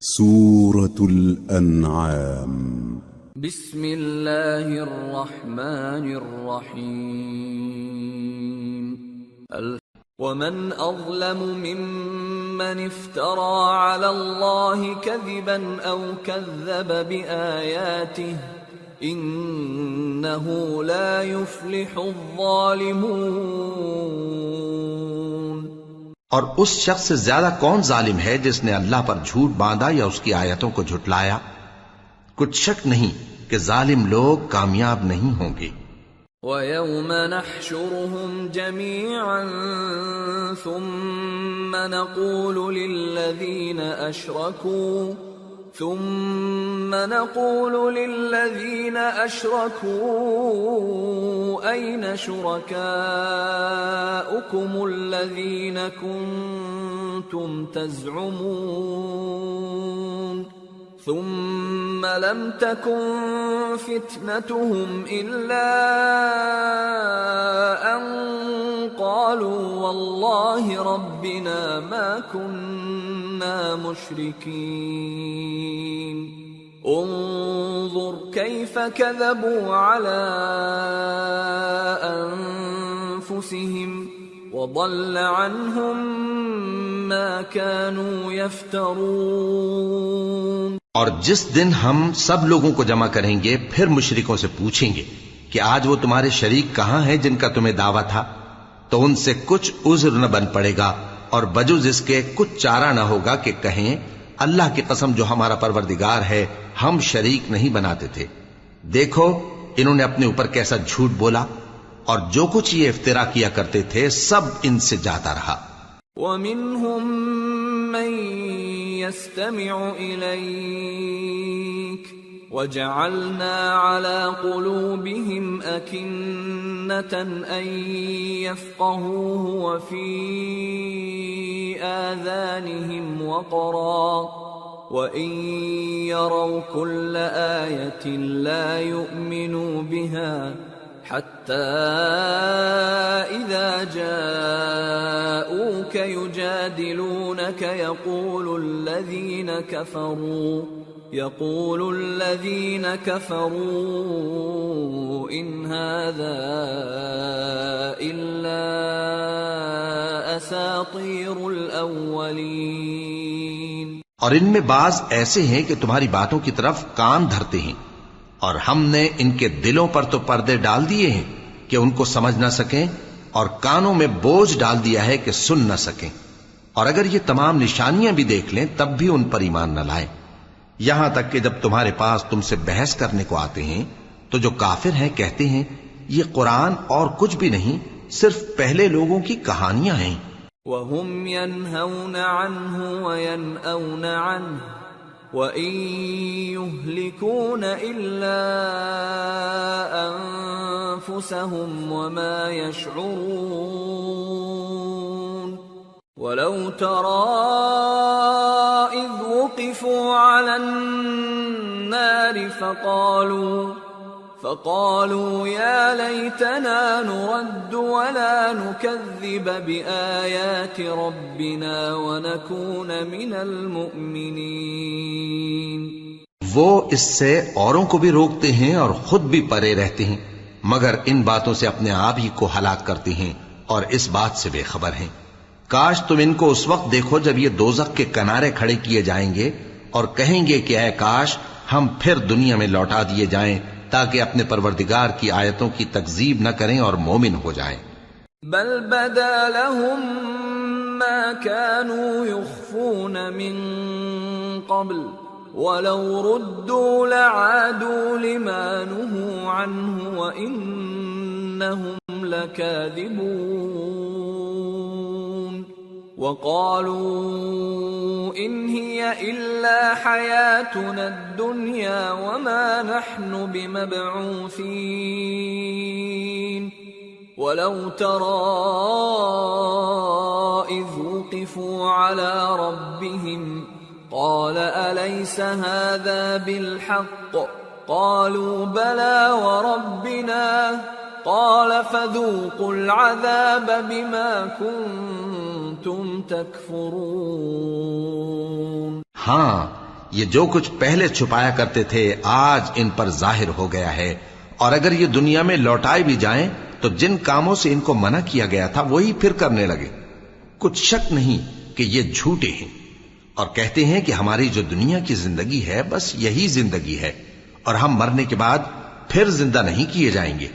سورة الأنعام. بسم اللہ الرحمن الرحیم. ومن اظلم ممن افترى على الله كذبا او كذب بآياته انه لا يفلح الظالمون. اور اس شخص سے زیادہ کون ظالم ہے جس نے اللہ پر جھوٹ باندھا یا اس کی آیتوں کو جھٹلایا؟ کچھ شک نہیں کہ ظالم لوگ کامیاب نہیں ہوں گے. وَيَوْمَ نَحْشُرُهُمْ جَمِيعًا ثُمَّ نَقُولُ لِلَّذِينَ أَشْرَكُوا أَيْنَ شُرَكَاؤُكُمُ الَّذِينَ كُنتُمْ تَزْعُمُونَ ثُمَّ لَمْ تَكُنْ فِتْنَتُهُمْ إِلَّا أَنْ قَالُوا وَاللَّهِ رَبِّنَا مَا كُنَّا مُشْرِكِينَ. انظر كيف كذبوا على أنفسهم وضل عنهم ما كانوا يفترون. اور جس دن ہم سب لوگوں کو جمع کریں گے پھر مشرکوں سے پوچھیں گے کہ آج وہ تمہارے شریک کہاں ہیں جن کا تمہیں دعویٰ تھا، تو ان سے کچھ عذر نہ بن پڑے گا اور بجز اس کے کچھ چارہ نہ ہوگا کہ کہیں اللہ کی قسم جو ہمارا پروردگار ہے ہم شریک نہیں بناتے تھے. دیکھو انہوں نے اپنے اوپر کیسا جھوٹ بولا، اور جو کچھ یہ افترا کیا کرتے تھے سب ان سے جاتا رہا. وَمِنْهُمْ مَنْ يَسْتَمِعُ إِلَيْكَ وَجَعَلْنَا عَلَى قُلُوبِهِمْ أَكِنَّةً أَنْ يَفْقَهُوهُ وَفِي آذَانِهِمْ وَقْرًا وَإِنْ يَرَوْا كُلَّ آيَةٍ لَا يُؤْمِنُوا بِهَا حَتَّى إِذَا جَاءُوكَ يُجَادِلُونَكَ يقول الذين كفروا إن هذا إلا أساطير الأولين. اور ان میں بعض ایسے ہیں کہ تمہاری باتوں کی طرف کان دھرتے ہیں، اور ہم نے ان کے دلوں پر تو پردے ڈال دیے ہیں کہ ان کو سمجھ نہ سکیں، اور کانوں میں بوجھ ڈال دیا ہے کہ سن نہ سکیں، اور اگر یہ تمام نشانیاں بھی دیکھ لیں تب بھی ان پر ایمان نہ لائیں. یہاں تک کہ جب تمہارے پاس تم سے بحث کرنے کو آتے ہیں تو جو کافر ہیں کہتے ہیں یہ قرآن اور کچھ بھی نہیں، صرف پہلے لوگوں کی کہانیاں ہیں. وَهُمْ يَنْهَوْنَ عَنْهُ وَيَنْأَوْنَ عَنْهُ وَإِنْ يُهْلِكُونَ إِلَّا أَنفُسَهُمْ وَمَا يَشْعُرُونَ. وَلَوْ تَرَى إِذْ وُقِفُوا عَلَى النَّارِ فَقَالُوا يَا لَيْتَنَا نُرَدُّ وَلَا نُكَذِّبَ بِآيَاتِ رَبِّنَا وَنَكُونَ مِنَ الْمُؤْمِنِينَ. وہ اس سے اوروں کو بھی روکتے ہیں اور خود بھی پرے رہتے ہیں، مگر ان باتوں سے اپنے آپ ہی کو ہلاک کرتے ہیں اور اس بات سے بے خبر ہیں. کاش تم ان کو اس وقت دیکھو جب یہ دوزخ کے کنارے کھڑے کیے جائیں گے اور کہیں گے کہ اے کاش ہم پھر دنیا میں لوٹا دیے جائیں تاکہ اپنے پروردگار کی آیتوں کی تکذیب نہ کریں اور مومن ہو جائیں. بل بدا لهم ما كانوا يخفون من قبل ولو ردوا لعادوا لما نهوا عنه وإنهم لكاذبون. وقالوا إن هي إلا حياتنا الدنيا وما نحن بمبعوثين. ولو ترى إذ وقفوا على ربهم قال أليس هذا بالحق قالوا بلى وربنا قال فذوقوا العذاب بما كنتم تکفرون. ہاں یہ جو کچھ پہلے چھپایا کرتے تھے آج ان پر ظاہر ہو گیا ہے، اور اگر یہ دنیا میں لوٹائے بھی جائیں تو جن کاموں سے ان کو منع کیا گیا تھا وہی پھر کرنے لگے۔ کچھ شک نہیں کہ یہ جھوٹے ہیں، اور کہتے ہیں کہ ہماری جو دنیا کی زندگی ہے بس یہی زندگی ہے، اور ہم مرنے کے بعد پھر زندہ نہیں کیے جائیں گے۔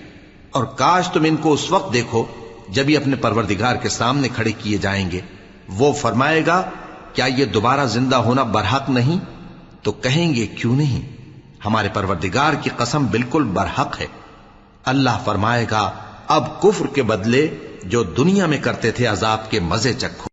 اور کاش تم ان کو اس وقت دیکھو جب یہ اپنے پروردگار کے سامنے کھڑے کیے جائیں گے، وہ فرمائے گا کیا یہ دوبارہ زندہ ہونا برحق نہیں؟ تو کہیں گے کیوں نہیں، ہمارے پروردگار کی قسم بالکل برحق ہے۔ اللہ فرمائے گا اب کفر کے بدلے جو دنیا میں کرتے تھے عذاب کے مزے چکھو۔